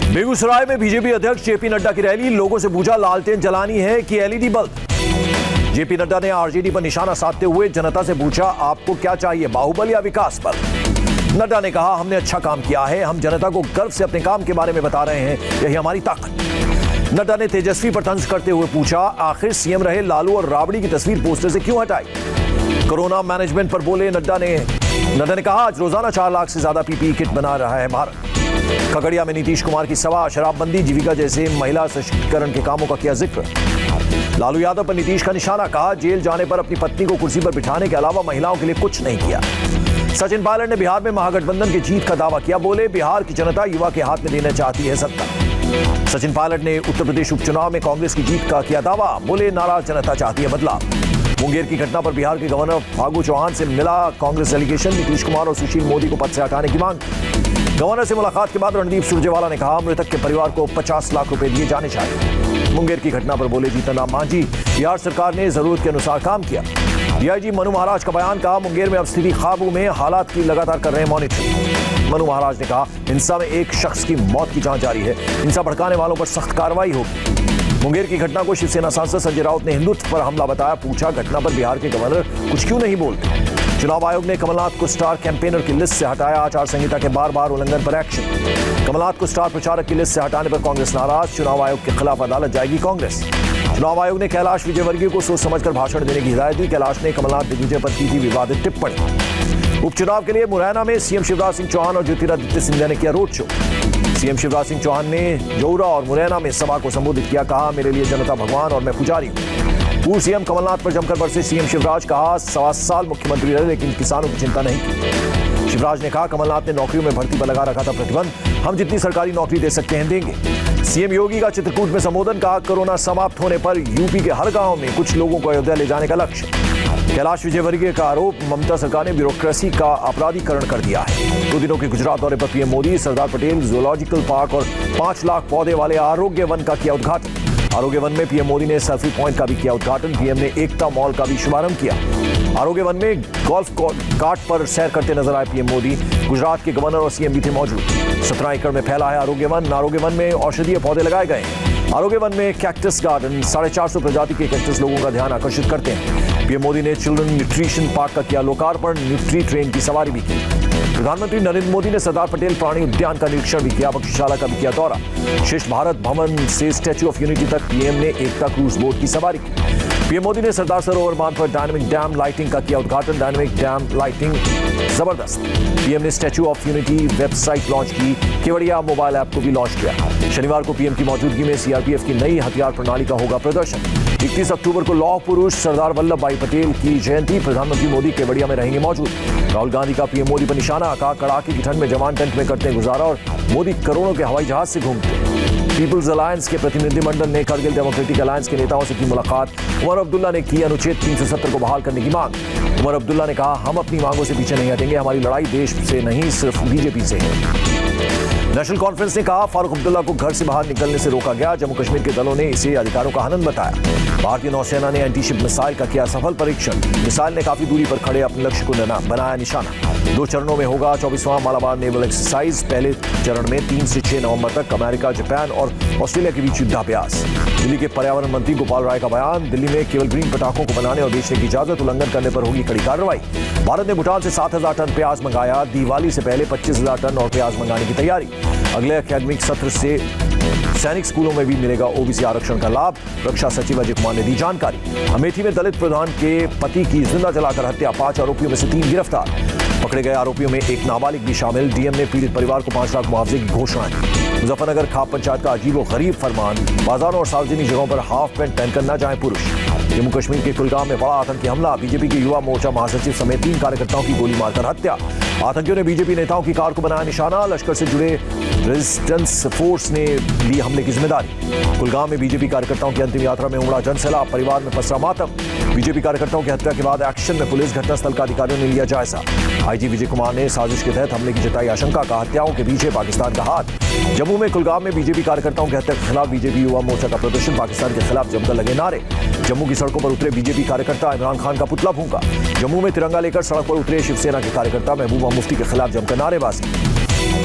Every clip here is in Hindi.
बेगूसराय में बीजेपी अध्यक्ष जेपी नड्डा की रैली, लोगों से पूछा लालटेन जलानी है कि एलईडी बल्ब। जेपी नड्डा ने आरजेडी पर निशाना साधते हुए जनता से पूछा आपको क्या चाहिए, बाहुबल या विकास बल। नड्डा ने कहा हमने अच्छा काम किया है, हम जनता को गर्व से अपने काम के बारे में बता रहे हैं, यही हमारी ताकत। नड्डा ने तेजस्वी पर तंज करते हुए पूछा आखिर सीएम रहे लालू और राबड़ी की तस्वीर पोस्टर से क्यों हटाई। कोरोना मैनेजमेंट पर बोले नड्डा ने कहा आज रोजाना 4 लाख से ज्यादा पीपीई किट बना रहा है भारत। खगड़िया में नीतीश कुमार की सभा, शराबबंदी, जीविका जैसे महिला सशक्तिकरण के कामों का किया जिक्र। लालू यादव पर नीतीश का निशाना, कहा जेल जाने पर अपनी पत्नी को कुर्सी पर बिठाने के अलावा महिलाओं के लिए कुछ नहीं किया। सचिन पायलट ने बिहार में महागठबंधन की जीत का दावा किया, बोले बिहार की जनता युवा के हाथ में देना चाहती है सत्ता। सचिन पायलट ने उत्तर प्रदेश उपचुनाव में कांग्रेस की जीत का किया दावा, बोले नाराज जनता चाहती है बदलाव। मुंगेर की घटना पर बिहार के गवर्नर फागू चौहान से मिला कांग्रेस डेलीगेशन, नीतीश कुमार और सुशील मोदी को पद से हटाने की मांग। गवर्नर से मुलाकात के बाद रणदीप सुरजेवाला ने कहा मृतक के परिवार को 50 लाख रुपए दिए जाने चाहिए। मुंगेर की घटना पर बोले जीतन राम मांझी, बिहार सरकार ने जरूरत के अनुसार काम किया। डीआईजी मनु महाराज का बयान, कहा मुंगेर में अब स्थिति काबू में, हालात की लगातार कर रहे हैं मॉनिटरिंग। मनु महाराज ने कहा हिंसा में एक शख्स की मौत की जांच जारी है, हिंसा भड़काने वालों पर सख्त कार्रवाई होगी। मुंगेर की घटना को शिवसेना सांसद संजय राउत ने हिंदुत्व पर हमला बताया, पूछा घटना पर बिहार के गवर्नर कुछ क्यों नहीं बोलते। चुनाव आयोग ने कमलनाथ को स्टार कैंपेनर की लिस्ट से हटाया, आचार संहिता के बार उल्लंघन पर एक्शन। कमलनाथ को स्टार प्रचारक की लिस्ट से हटाने पर कांग्रेस नाराज, चुनाव आयोग के खिलाफ अदालत जाएगी कांग्रेस। चुनाव आयोग ने कैलाश विजयवर्गीय को सोच समझकर भाषण देने की हिदायत दी, कैलाश ने कमलनाथ दिग्विजय पर की थी विवादित टिप्पणी। उपचुनाव के लिए मुरैना में सीएम शिवराज सिंह चौहान और ज्योतिरादित्य सिंधिया ने किया road show. CM Shivraj Singh Chouhan ने जौरा और मुरैना में सभा को संबोधित किया, कहा मेरे लिए जनता भगवान और मैं पुजारी हूं। पूर्व सीएम कमलनाथ पर जमकर बरसे सीएम शिवराज, कहा 7 साल मुख्यमंत्री रहे लेकिन किसानों की चिंता नहीं की। शिवराज ने कहा कमलनाथ ने नौकरियों में भर्ती पर लगा रखा था प्रतिबंध, हम जितनी सरकारी नौकरी दे सकते हैं देंगे। सीएम योगी का चित्रकूट में संबोधन, कहा कोरोना समाप्त होने पर यूपी के हर गांव में कुछ लोगों को अयोध्या ले जाने का लक्ष्य। कैलाश विजयवर्गीय का आरोप, ममता सरकार ने ब्यूरोक्रेसी का अपराधीकरण कर दिया है। 2 दिनों के गुजरात दौरे पर PM Modi Sardar Patel zoological park और 5 लाख पौधे वाले आरोग्य वन का किया उद्घाटन। आरोग्य वन में पीएम मोदी ने सेल्फी पॉइंट का भी किया उद्घाटन, पीएम ने एकता मॉल का भी शुभारंभ किया। आरोग्य वन में गोल्फ कार्ट पर सैर करते नजर आए पीएम मोदी, गुजरात के गवर्नर और सीएम भी थे मौजूद। 17 एकड़ में फैला है आरोग्य वन में औषधीय पौधे लगाए गए हैं। आरोग्य वन में कैक्टस गार्डन, 450 प्रजाति के कैक्टस लोगों का ध्यान आकर्षित करते हैं। पीएम मोदी ने चिल्ड्रन न्यूट्रिशन पार्क का किया लोकार्पण, न्यूट्री ट्रेन की सवारी भी की। प्रधानमंत्री नरेंद्र मोदी ने सरदार पटेल प्राणी उद्यान का निरीक्षण भी किया, पक्षीशाला का भी किया दौरा। शिष्ट भारत भवन से स्टैच्यू ऑफ यूनिटी तक पीएम ने एकता क्रूज बोट की सवारी की। पीएम मोदी ने सरदार सरोवर बांध पर डायनामिक डैम लाइटिंग का किया उद्घाटन, डायनामिक डैम लाइटिंग जबरदस्त। पीएम ने statue of unity website launch की, केवड़िया मोबाइल ऐप को भी लॉन्च किया। शनिवार को पीएम की मौजूदगी में सीआरपीएफ की नई हथियार प्रणाली का होगा प्रदर्शन। 31 अक्टूबर को लौह पुरुष सरदार वल्लभ भाई पटेल की जयंती, प्रधानमंत्री मोदी केवड़िया में रहेंगे मौजूद। राहुल गांधी का पीएम मोदी पर निशाना, कहा कड़ाके की ठंड में जवान टेंट में करते हैं गुजारा और मोदी करोड़ों के हवाई जहाज से घूमते हैं। पीपुल्स अलायंस के प्रतिनिधिमंडल ने करगिल डेमोक्रेटिक अलायंस के नेताओं से की मुलाकात, उमर अब्दुल्ला ने की अनुच्छेद 370 को बहाल करने की मांग। उमर अब्दुल्ला ने कहा हम अपनी मांगों से पीछे नहीं हटेंगे, हमारी लड़ाई देश से नहीं सिर्फ बीजेपी से है। नेशनल कॉन्फ्रेंस ने कहा फारूक अब्दुल्ला को घर से बाहर निकलने से रोका गया, जम्मू कश्मीर के दलों ने इसे अधिकारों का हनन बताया। भारतीय नौसेना ने एंटीशिप मिसाइल का किया सफल परीक्षण, मिसाइल ने काफी दूरी पर खड़े अपने लक्ष्य को बनाया निशाना। 2 चरणों में होगा 24वां मालाबार नेवल एक्सरसाइज, पहले चरण में 3 से 6 नवंबर तक अमेरिका, जापान और ऑस्ट्रेलिया के बीच युद्धाभ्यास। दिल्ली के पर्यावरण मंत्री गोपाल राय का बयान, दिल्ली में केवल ग्रीन पटाखों को बनाने और बेचने की इजाजत, उल्लंघन करने पर होगी कड़ी कार्रवाई। भारत ने भूटान से 7000 टन प्याज मंगाया, दिवाली से पहले 25000 टन और प्याज मंगाने की तैयारी। अगले अकादमिक सत्र से सैनिक स्कूलों में भी मिलेगा ओबीसी आरक्षण का लाभ, रक्षा सचिव अजय कुमार ने दी जानकारी। अमेठी में दलित प्रधान के पति की जिंदा जलाकर हत्या, 5 आरोपियों में से 3 गिरफ्तार। पकड़े गए आरोपियों में एक नाबालिग भी शामिल, डीएम ने पीड़ित परिवार को 5 लाख मुआवजे की घोषणा की। मुजफ्फरनगर खाप पंचायत का अजीबोगरीब फरमान, बाजारों और सार्वजनिक जगहों पर हाफ पैंट पहनकर न जाएं पुरुष। जम्मू कश्मीर के कुलगाम में बड़ा आतंकी हमला, बीजेपी के युवा मोर्चा महासचिव समेत 3 कार्यकर्ताओं की गोली मारकर हत्या। आतंकियों ने बीजेपी नेताओं की कार को बनाया निशाना, लश्कर से जुड़े रेजिस्टेंस फोर्स ने ली हमले की जिम्मेदारी। कुलगाम में बीजेपी कार्यकर्ताओं की अंतिम यात्रा में उमड़ा जनसैलाब, परिवार में पसरा मातम। बीजेपी कार्यकर्ताओं की हत्या के बाद एक्शन में पुलिस, घटनास्थल का अधिकारियों ने लिया जायजा। आईजी विजय कुमार ने साजिश के तहत हमले की जताई आशंका, का हत्याओं के पीछे पाकिस्तान का हाथ। जम्मू में कुलगाम में बीजेपी कार्यकर्ताओं की हत्या के खिलाफ बीजेपी युवा मोर्चा का प्रदर्शन, पाकिस्तान के खिलाफ जमकर लगे नारे। जम्मू की सड़कों पर उतरे बीजेपी कार्यकर्ता, इमरान खान का पुतला फूंका। जम्मू में तिरंगा लेकर सड़क पर उतरे शिवसेना के कार्यकर्ता, महबूबा मुफ्ती के खिलाफ जमकर नारेबाजी।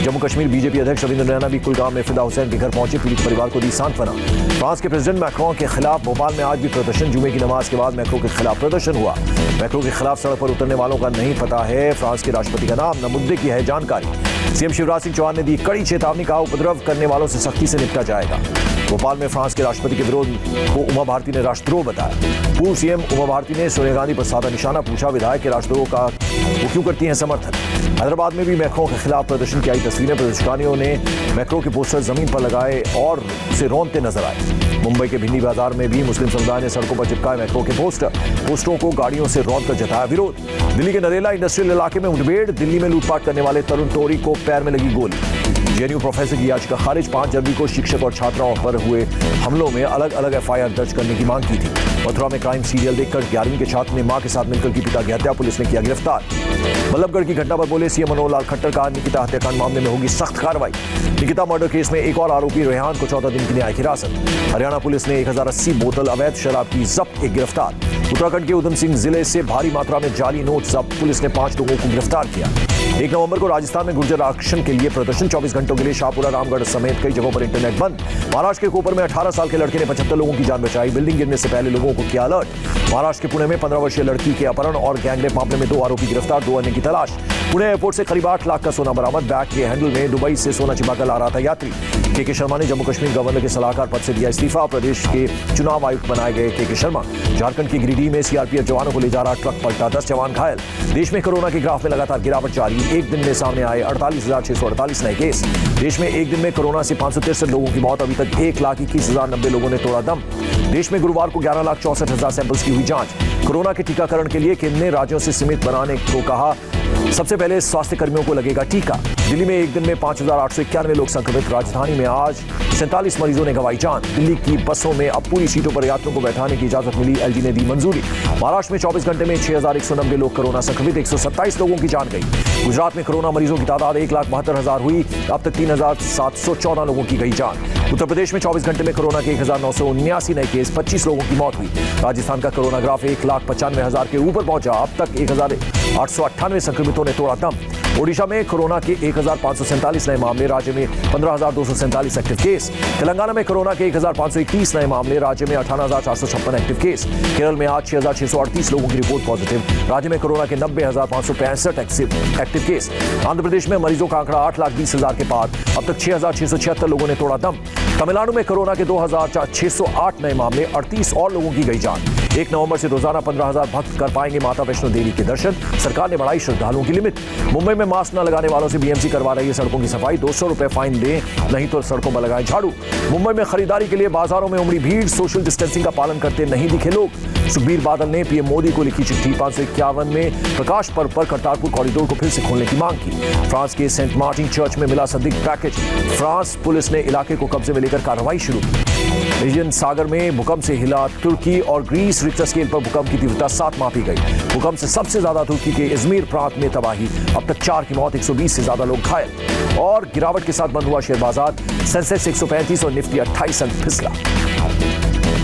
जम्मू कश्मीर बीजेपी अध्यक्ष रविंद्र रैना भी कुलगाम में फिदा हुसैन के घर पहुंचे, पीड़ित परिवार को दी सांत्वना। फ्रांस के प्रेसिडेंट मैक्रों के खिलाफ भोपाल में आज भी प्रदर्शन। जुमे की नमाज के बाद मैक्रों के खिलाफ प्रदर्शन हुआ। मैक्रों के खिलाफ सड़क पर उतरने वालों का नहीं पता है फ्रांस के राष्ट्रपति का नाम, न मुद्दे की है जानकारी। सीएम शिवराज सिंह चौहान ने दी कड़ी चेतावनी, कहा उपद्रव करने वालों से सख्ती से निपटा जाएगा। भोपाल में फ्रांस के राष्ट्रपति के विरोध को उमा भारती ने राष्ट्रद्रोह बताया। पूर्व सीएम उमा भारती ने सोनिया गांधी पर साधा निशाना, पूछा विधायक के राष्ट्रद्रोह का वो क्यों करती हैं समर्थन। हैदराबाद में भी मैक्रों के खिलाफ प्रदर्शन की आई तस्वीरें। प्रदर्शनकारियों ने मैक्रों के पोस्टर जमीन पर लगाए और उसे रौंदते नजर आए। मुंबई के भिंडी बाजार में भी मुस्लिम समुदाय ने सड़कों पर चिपकाए मैक्रों के पोस्टरों को गाड़ियों से रौंदकर जताया विरोध। दिल्ली के नरेला इंडस्ट्रियल इलाके में मुठभेड़, दिल्ली में लूटपाट करने वाले तरुण तोरी को पैर में लगी गोली। जेएनयू प्रोफेसर की याचिका खारिज। 5 जनवरी को शिक्षक और छात्राओं पर हुए हमलों में अलग अलग एफआईआर दर्ज करने की मांग की थी। मथुरा में क्राइम सीरियल देखकर 11वीं के छात्र ने मां के साथ मिलकर की पिता की हत्या, पुलिस ने किया गिरफ्तार। बल्लभगढ़ की घटना पर बोले सीएम मनोहर लाल खट्टर, का निकिता हत्याकांड मामले में होगी सख्त कार्रवाई। निकिता मर्डर केस में एक और आरोपी रेहान को 14 दिन की न्यायिक हिरासत। हरियाणा पुलिस ने 1080 बोतल अवैध शराब की जब्त, एक गिरफ्तार। उत्तराखंड के उधम सिंह जिले से भारी मात्रा में जाली नोट जब्त, पुलिस ने 5 लोगों को गिरफ्तार किया। 1 नवंबर को राजस्थान में गुर्जर आरक्षण के लिए प्रदर्शन। 24 घंटों के लिए शाहपुरा, रामगढ़ समेत कई जगहों पर इंटरनेट बंद। महाराष्ट्र के कोपर में 18 साल के लड़के ने 75 लोगों की जान बचाई, बिल्डिंग गिरने से पहले लोगों को किया अलर्ट। महाराष्ट्र के पुणे में 15 वर्षीय लड़की के अपहरण और गैंगरेप मामले में 2 आरोपी गिरफ्तार, 2 अन्य की तलाश। पुणे एयरपोर्ट से करीब 8 लाख का सोना बरामद। बैग के हैंडल में दुबई से सोना छिपाकर ला रहा था यात्री। के शर्मा ने जम्मू कश्मीर गवर्नर के सलाहकार पद से दिया इस्तीफा। प्रदेश के चुनाव आयुक्त बनाए गए के शर्मा। झारखंड के गिरिडीह में सीआरपीएफ जवानों को ले जा रहा ट्रक पलटा, 10 जवान घायल। देश में कोरोना के ग्राफ में लगातार गिरावट जारी। एक दिन में सामने आए 48,648 नए केस। देश में एक दिन में कोरोना से 563 लोगों की मौत। अभी तक 1,21,090 लोगों ने तोड़ा दम। देश में गुरुवार को 11,64,000 सैंपल्स की हुई जांच। कोरोना के टीकाकरण के लिए केंद्र ने राज्यों से सीमित बनाने को कहा। सबसे पहले स्वास्थ्य कर्मियों को लगेगा टीका। दिल्ली में एक दिन में 5,891 लोग संक्रमित। राजधानी में आज 47 मरीजों ने गंवाई जान। दिल्ली की बसों में अब पूरी सीटों पर यात्रियों को बैठाने की इजाजत मिली, एलजी ने दी मंजूरी। महाराष्ट्र में 24 घंटे में 6,190 लोग कोरोना संक्रमित, 127 लोगों की जान गई। गुजरात में कोरोना मरीजों की तादाद 1,72,000 हुई, अब तक 3,714 लोगों की गई जान। उत्तर प्रदेश में 24 घंटे में कोरोना के 1,979 नए केस, 25 लोगों की मौत हुई। राजस्थान का कोरोना ग्राफ 1,95,000 के ऊपर पहुंचा, अब तक 1,898 संक्रमितों ने तोड़ा दम। ओडिशा में कोरोना के 1,547 नए मामले, राज्य में 15,247 एक्टिव केस। तेलंगाना में कोरोना के 1,531 नए मामले, राज्य में 18,456 एक्टिव केस। केरल में आज 6,638 लोगों की रिपोर्ट पॉजिटिव, राज्य में कोरोना के 90,565 एक्टिव केस। आंध्र प्रदेश में मरीजों का आंकड़ा 8,20,000 के पार, अब तक 6,676 लोगों ने तोड़ा दम। तमिलनाडु में कोरोना के 2,608 नए मामले, 38 और लोगों की गई जान। 1 नवंबर से रोजाना 15,000 भक्त कर पाएंगे माता वैष्णो देवी के दर्शन। सरकार ने बढ़ाई श्रद्धालुओं की लिमिट। मुंबई में मास्क न लगाने वालों से बीएमसी करवा रही है सड़कों की सफाई। 200 रुपए फाइन दें, नहीं तो सड़कों पर लगाएं झाड़ू। मुंबई में खरीदारी के लिए बाजारों में उमड़ी भीड़, सोशल डिस्टेंसिंग का पालन करते नहीं दिखे लोग। सुखबीर बादल ने पीएम मोदी को लिखी चिट्ठी। 551 में प्रकाश पर्व पर करतारपुर कॉरिडोर को फिर से खोलने की मांग की। फ्रांस के सेंट मार्टिन चर्च में मिला संदिग्ध पैकेज। फ्रांस पुलिस ने इलाके को कब्जे में लेकर कार्रवाई शुरू की। एजियन सागर में भूकंप से हिला तुर्की और ग्रीस। रिक्टर स्केल पर भूकंप की तीव्रता 7 मापी गई। भूकंप से सबसे ज्यादा तुर्की के इजमीर प्रांत में तबाही, अब तक 4 की मौत, 120 से ज्यादा लोग घायल। और गिरावट के साथ बंद हुआ शेयर बाजार। सेंसेक्स 135 और निफ्टी 28 अंक फिसला।